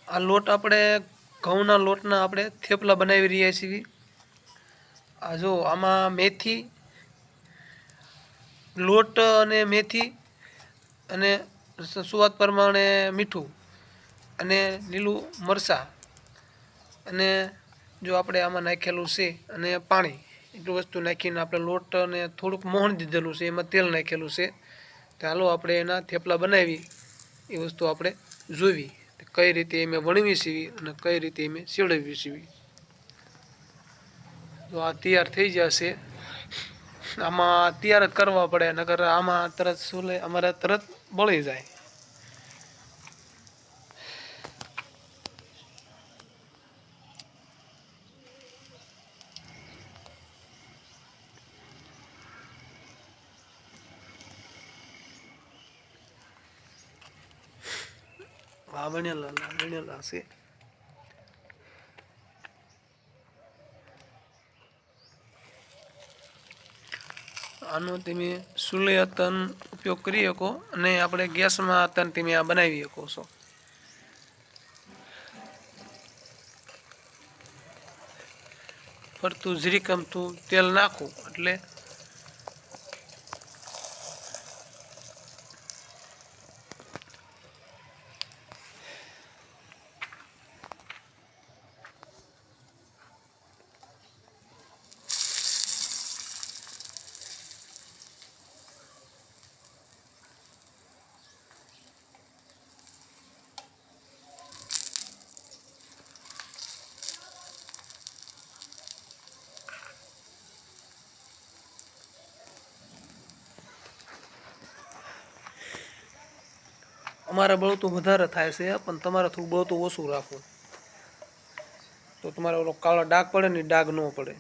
આ લોટ આપણે ઘઉંના લોટના આપણે થેપલા બનાવી રહ્યા છીએ। આ જો આમાં મેથી, લોટ અને મેથી અને સ્વાદ પ્રમાણે મીઠું અને લીલું મરચાં અને જો આપણે આમાં નાખેલું છે અને પાણી એટલું વસ્તુ નાખીને આપણે લોટ અને થોડુંક મોહન દીધેલું છે, એમાં તેલ નાખેલું છે। તો હાલો આપણે એના થેપલા બનાવી એ વસ્તુ આપણે જોવી કઈ રીતે એમે વણવી છીએ અને કઈ રીતે એમે સેડવી છીએ। તો આ તૈયાર થઈ જશે। આમાં તૈયાર જ કરવા પડે, નકર આમાં તરત સુલે અમારે તરત બળી જાય। આ વણેલા છે। આનો તમે ચૂલે અત્તન ઉપયોગ કરી શકો અને આપણે ગેસમાં અત્તન તમે આ બનાવી શકો છો। ફરતું જરીક અમથું તેલ નાખું એટલે અમારે બળતું વધારે થાય છે, પણ તમારે થોડું બળતું ઓછું રાખવું તો તમારે ઓલો કાળો ડાઘ પડે ને ડાઘ ન પડે।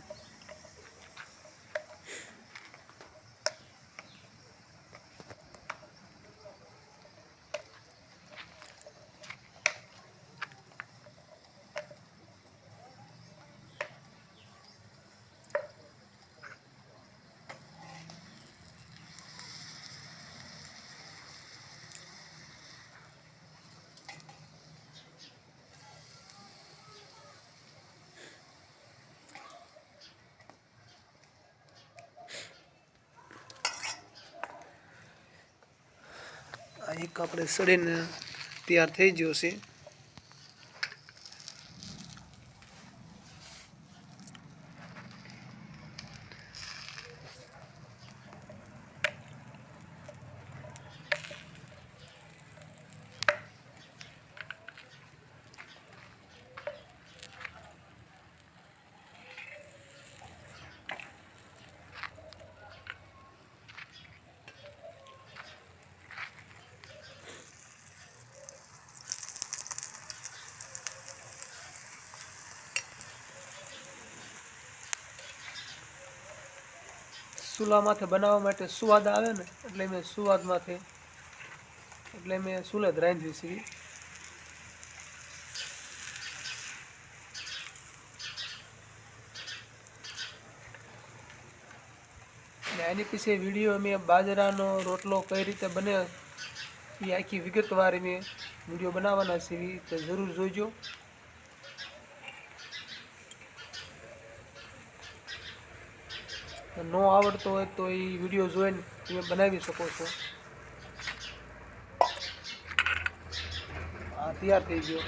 આ એક આપણે સડીને તૈયાર થઈ ગયો છે। ચૂલા માથે બનાવવા માટે સ્વાદ આવે ને એટલે મેં સ્વાદ માથે એટલે મેં ચૂલે જ રાંધી છીએ। આની પછી વિડીયો મેં બાજરાનો રોટલો કઈ રીતે બને એ આખી વિગતવાર મેં વિડીયો બનાવવાના છે, તો જરૂર જોઈજો। ન આવડતો હોય તો એ વિડીયો જોઈને તમે બનાવી શકો છો। આ તૈયાર થઈ ગયો।